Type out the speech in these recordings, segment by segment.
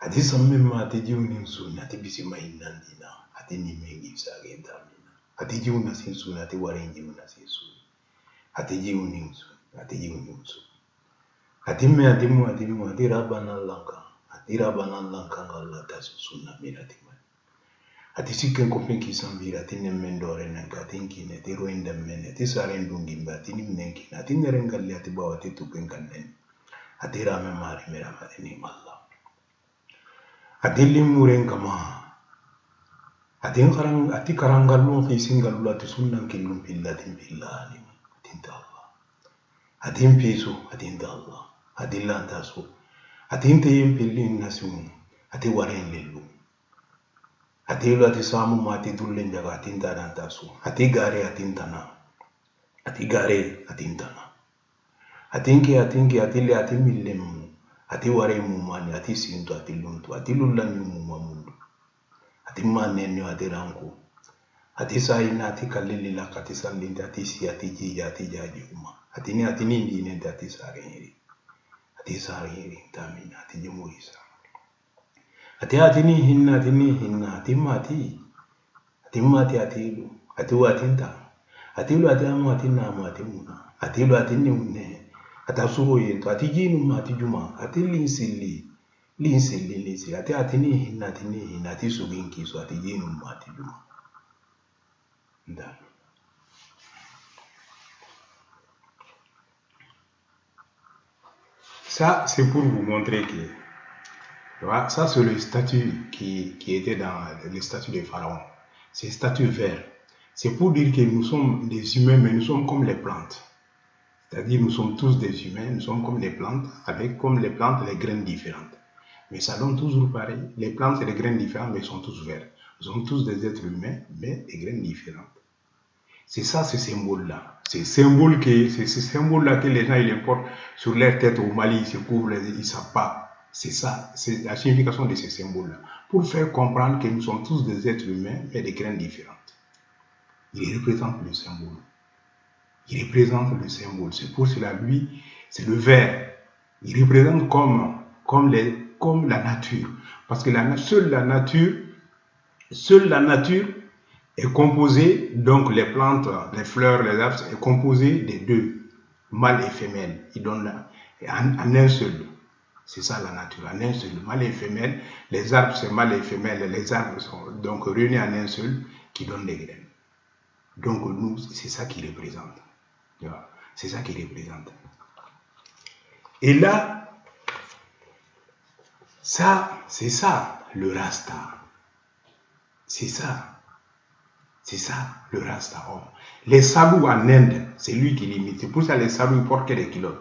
Ati sammemma ati jiunin sun ati bisima innandina ati nimengi sagentamina ati jiuna sin sun ati waren jiuna sin sun ati jiunin sun ati jiunin sun ati me ati mu ati rabana lanka ngalla tas sunna mirati man ati sikken ko penki sambira ati nemmen dore nanka ati nkine ati roinda men ati saren dungimba ati nimnenki ati nerengalli ati bawati tuken kannen ati rame mari meramati ni malla ati limuren kama ati karangallu fi singallu ati sunnan killum billatin billani tinta Allah ati mpisu ati inta Allah ati lantasu ati inte yempillin nasun ati waren lillu ati lu ati samu ma ati dullen jaga ati inta dantasu ati gare ati intana ati gare ati intana ati le ati millemu ati ware mumani ati sinto ati luntu ati lullani mumamundu ati manenyo ati ranku ati saina ati kalilila ati sallinte ati si ati jija ati jaji uma ati ni ndine ati sarihiri tamina ati jumurisa ati ni hinna ati mati ati lu ati watinta ati lu ati amu ati namu ati muna ati lu ati ni une ati suru yento ati jinu ma ati juma ati linsili ati ni hinna ati suginki so ati jinu ma ati juma ndani. Ça, c'est pour vous montrer que, voilà, ça c'est le statut qui était dans le statut des pharaons. C'est le statut vert. C'est pour dire que nous sommes des humains, mais nous sommes comme les plantes. C'est-à-dire nous sommes tous des humains, nous sommes comme les plantes, avec comme les plantes les graines différentes. Mais ça donne toujours pareil. Les plantes et les graines différentes, mais ils sont tous verts. Nous sommes tous des êtres humains, mais des graines différentes. C'est ça, ce symbole-là. C'est ce symbole-là que les gens ils portent sur leur tête au Mali, ils se couvrent, ils ne savent pas. C'est ça, c'est la signification de ce symbole-là. Pour faire comprendre que nous sommes tous des êtres humains, mais des graines différentes. Il représente le symbole. Il représente le symbole. C'est pour cela, lui, c'est le vert. Il représente comme la nature. Parce que seule la nature est composée, donc les plantes, les fleurs, les arbres, est composée des deux, mâle et femelle. Il donne en un seul. C'est ça la nature, en un seul, mâle et femelle. Les arbres, c'est mâle et femelle. Les arbres sont donc réunis en un seul, qui donnent des graines. Donc nous, c'est ça qui représente. C'est ça qui représente. Et là, ça, c'est ça, le Rasta. C'est ça. C'est ça, le Rasta. Les Sadhus en Inde, c'est lui qui l'imite. C'est pour ça que les Sadhus portent que des kilos.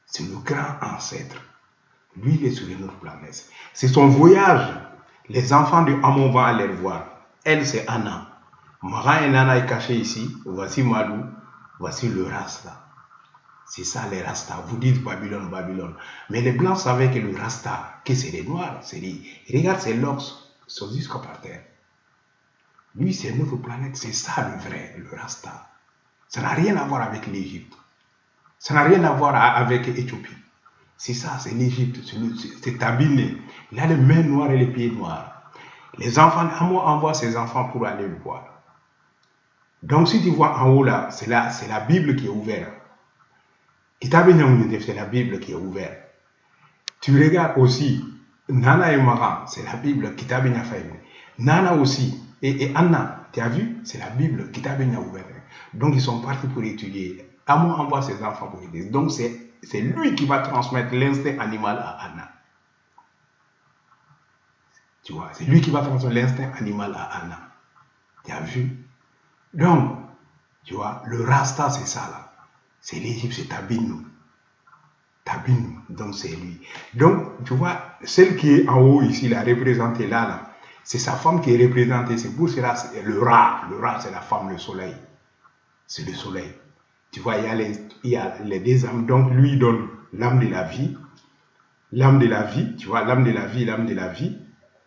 C'est le grand ancêtre. Lui, il est sur une autre planète. C'est son voyage. Les enfants de Amon vont aller le voir. Elle, c'est Anna. Mara et Nana est caché ici. Voici Madou. Voici le Rasta. C'est ça, les Rasta. Vous dites Babylone, Babylone. Mais les Blancs savaient que le Rasta, que c'est des Noirs. Regarde ses locks, sont jusqu'à par terre. Lui, c'est notre planète, c'est ça le vrai, le Rasta. Ça n'a rien à voir avec l'Égypte. Ça n'a rien à voir avec l'Éthiopie. C'est ça, c'est l'Égypte, c'est Tabiné. Il a les mains noires et les pieds noirs. Les enfants, Amo envoie ses enfants pour aller le voir. Donc si tu vois en haut là, c'est la Bible qui est ouverte. C'est la Bible qui est ouverte. Tu regardes aussi, Nana et Mara, c'est la Bible, Kitabina Faïm. Nana aussi. Et Anna, tu as vu, c'est la Bible qui t'a bien ouvert. Donc ils sont partis pour étudier. Amon envoie ses enfants pour étudier. Donc c'est lui qui va transmettre l'instinct animal à Anna. Tu vois, c'est lui qui va transmettre l'instinct animal à Anna. Tu as vu? Donc, tu vois, le Rasta, c'est ça là. C'est l'Égypte, c'est Tabinou. Tabinou, donc c'est lui. Donc, tu vois, celle qui est en haut ici, la représentée là, c'est sa femme qui est représentée. C'est pour cela, c'est le Ra. Le Ra, c'est la femme, le soleil. C'est le soleil. Tu vois, il y a les deux âmes. Donc, lui, il donne l'âme de la vie. L'âme de la vie, tu vois, l'âme de la vie.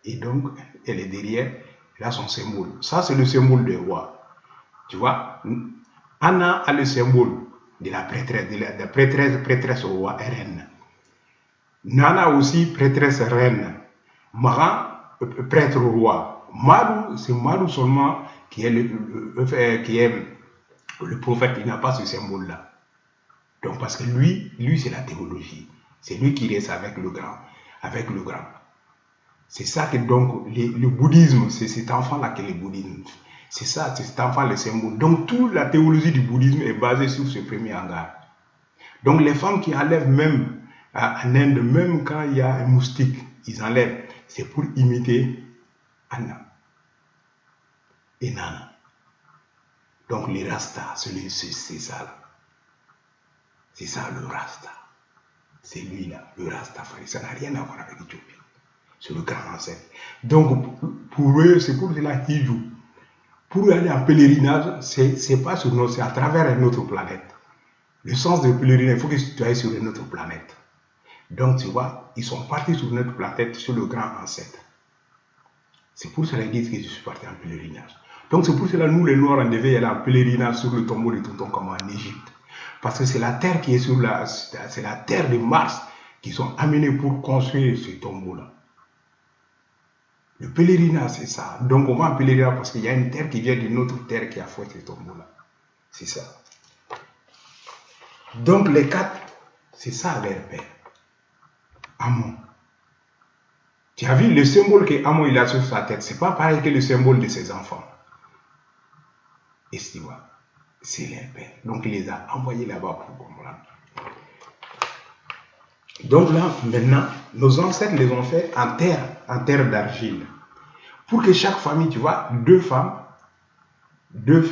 Et donc, elle est derrière. Elle a son symbole. Ça, c'est le symbole du roi. Tu vois, Anna a le symbole de la prêtresse, prêtresse au roi, reine. Nana aussi, prêtresse reine. Mara, prêtre roi. Madou, c'est Madou seulement qui est le prophète, il n'a pas ce symbole-là. Donc, parce que lui c'est la théologie. C'est lui qui reste avec le grand. C'est ça que donc, le bouddhisme, c'est cet enfant-là qui est le bouddhisme. C'est ça, c'est cet enfant le symbole. Donc, toute la théologie du bouddhisme est basée sur ce premier hangar. Donc, les femmes qui enlèvent même en Inde, même quand il y a un moustique, ils enlèvent. C'est pour imiter Anna et Nana. Donc, les Rastas, c'est ça là. C'est ça le Rasta. C'est lui là, le Rastafari. Ça n'a rien à voir avec l'Éthiopie. C'est le grand ancêtre. Donc, pour eux, c'est pour cela qu'ils jouent. Pour aller en pèlerinage, c'est pas sur notre, c'est à travers une autre planète. Le sens de pèlerinage, il faut que tu ailles sur une autre planète. Donc, tu vois, ils sont partis sur notre planète, sur le grand ancêtre. C'est pour cela qu'ils disent que je suis parti en pèlerinage. Donc, c'est pour cela que nous, les Noirs, on devait aller en pèlerinage sur le tombeau de Tonton Kama en Égypte. Parce que c'est la terre qui est sur la... C'est la terre de Mars qui sont amenés pour construire ce tombeau-là. Le pèlerinage, c'est ça. Donc, on va en pèlerinage parce qu'il y a une terre qui vient d'une autre terre qui a fait ce tombeau-là. C'est ça. Donc, les quatre, c'est ça leur père. Amon. Tu as vu le symbole que Amon il a sur sa tête, c'est pas pareil que le symbole de ses enfants. Et tu vois, c'est leur père. Donc, il les a envoyés là-bas pour comprendre. Donc là, maintenant, nos ancêtres les ont fait en terre d'argile. Pour que chaque famille, tu vois, deux femmes, deux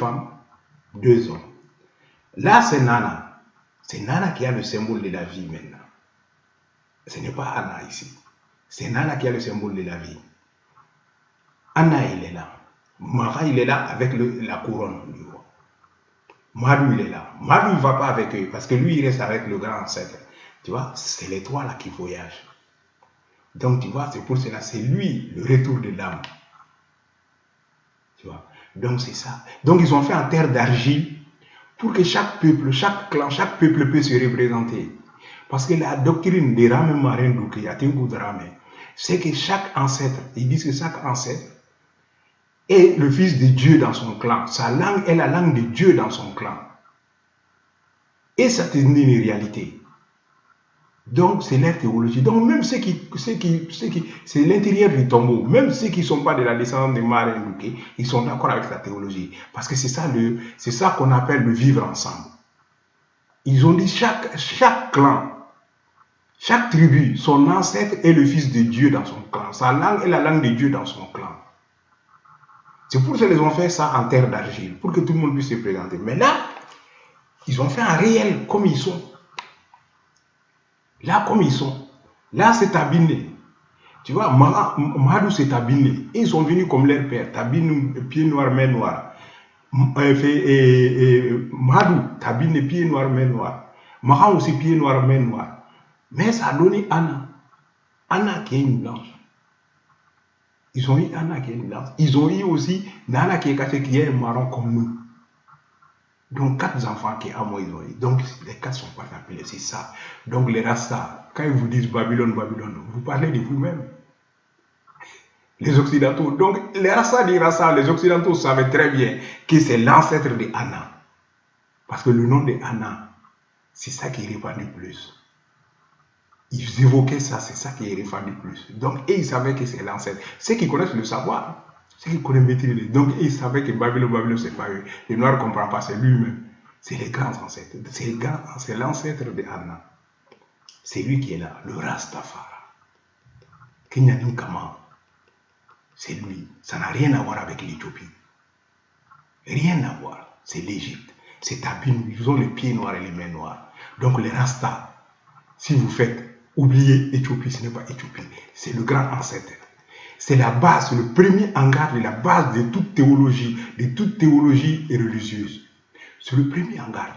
hommes. Là, c'est Nana. C'est Nana qui a le symbole de la vie maintenant. Ce n'est pas Anna ici. C'est Nana qui a le symbole de la vie. Anna, il est là. Mara, il est là avec la couronne du roi. Madou, il est là. Madou, il ne va pas avec eux parce que lui, il reste avec le grand ancêtre. Tu vois, c'est les trois là qui voyagent. Donc, tu vois, c'est pour cela, c'est lui, le retour de l'âme. Tu vois, donc c'est ça. Donc, ils ont fait en terre d'argile pour que chaque peuple, chaque clan, chaque peuple puisse se représenter. Parce que la doctrine des Rames Marins Douké, c'est que chaque ancêtre, ils disent que chaque ancêtre est le fils de Dieu dans son clan. Sa langue est la langue de Dieu dans son clan. Et ça c'est une réalité. Donc, c'est leur théologie. Donc, même c'est l'intérieur du tombeau, même ceux qui ne sont pas de la descendance de Marins Douké, ils sont d'accord avec la théologie. Parce que c'est ça qu'on appelle le vivre ensemble. Ils ont dit chaque clan, chaque tribu, son ancêtre est le fils de Dieu dans son clan. Sa langue est la langue de Dieu dans son clan. C'est pour ça qu'ils ont fait ça en terre d'argile, pour que tout le monde puisse se présenter. Mais là, ils ont fait un réel comme ils sont. Là, comme ils sont. Là, c'est Tabiné. Tu vois, Madou, c'est Tabiné. Ils sont venus comme leur père. Tabiné, pied noir, main noire. Madou, Tabiné, pied noir, main noire. Mara aussi, pied noir, main noire. Mais ça a donné Anna. Anna qui est une blanche. Ils ont eu Anna qui est une blanche. Ils ont eu aussi Nana qui est caché, qui est un marron comme nous. Donc, 4 enfants qui Amon ils ont eu. Donc, les 4 sont pas appelés, c'est ça. Donc, les Rastas, quand ils vous disent Babylone, Babylone, vous parlez de vous-même. Les Occidentaux. Donc, les Rastas disent Rastas, les Occidentaux savaient très bien que c'est l'ancêtre de Anna. Parce que le nom de Anna, c'est ça qui est répandu plus. Ils évoquaient ça, c'est ça qui est répandu plus. Donc, et ils savaient que c'est l'ancêtre. Ceux qui connaissent le savoir, ceux qui connaissent maîtriser. Donc, ils savaient que Babylone, c'est pas eux. Le noir ne comprend pas, c'est lui-même. C'est les grands ancêtres. C'est l'ancêtre de Anna. C'est lui qui est là, le Rastafari. Kenyanin Kama. C'est lui. Ça n'a rien à voir avec l'Éthiopie. Rien à voir. C'est l'Égypte. C'est Tabine. Ils ont les pieds noirs et les mains noires. Donc, les Rastas, si vous faites oublier Éthiopie, ce n'est pas Éthiopie. C'est le grand ancêtre. C'est la base, le premier hangar de la base de toute théologie religieuse. C'est le premier hangar.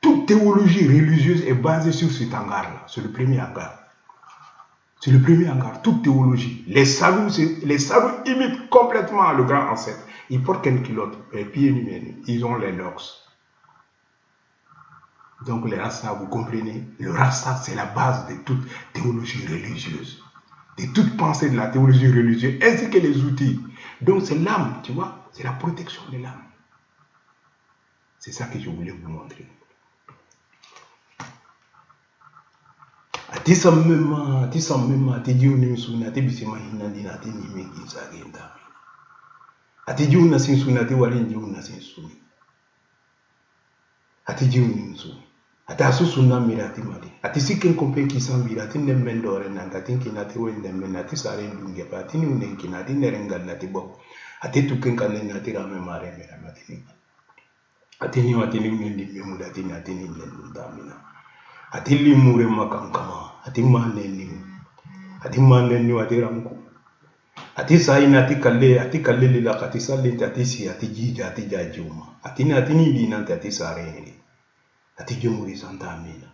Toute théologie religieuse est basée sur cet hangar-là. C'est le premier hangar. C'est le premier hangar. Toute théologie. Les salauds imitent complètement le grand ancêtre. Ils portent une culotte, les pieds nus, ils ont les locks. Donc le Rasta, vous comprenez, le Rasta c'est la base de toute théologie religieuse, de toute pensée de la théologie religieuse, ainsi que les outils. Donc c'est l'âme, tu vois, c'est la protection de l'âme. C'est ça que je voulais vous montrer. Ati samema, ati jiuni suna, ati bisema hinandi na ati nime kisagenda. Ati jiuna sin suna, ati warin jiuna sin suni. Ati jiuni suni. Ati asu suna mira ati mali. Ati siken kompe kisambira, ati nemendore nanga, ati kinati wende men, ati sare ndungepa, ati ni unenkina, ati nerengal nati bo. Ati tuken kanen ati rame mare mera matini. Ati ni unendi memuda, ati ni nendamina. Ati limure makankama, ati maneni, ati ramku. Ati saina, ati kalle lila, ati salinte, ati si, ati jija, ati jajuma. Ati ni dinante, ati sareni. Ati jumuri santa amina.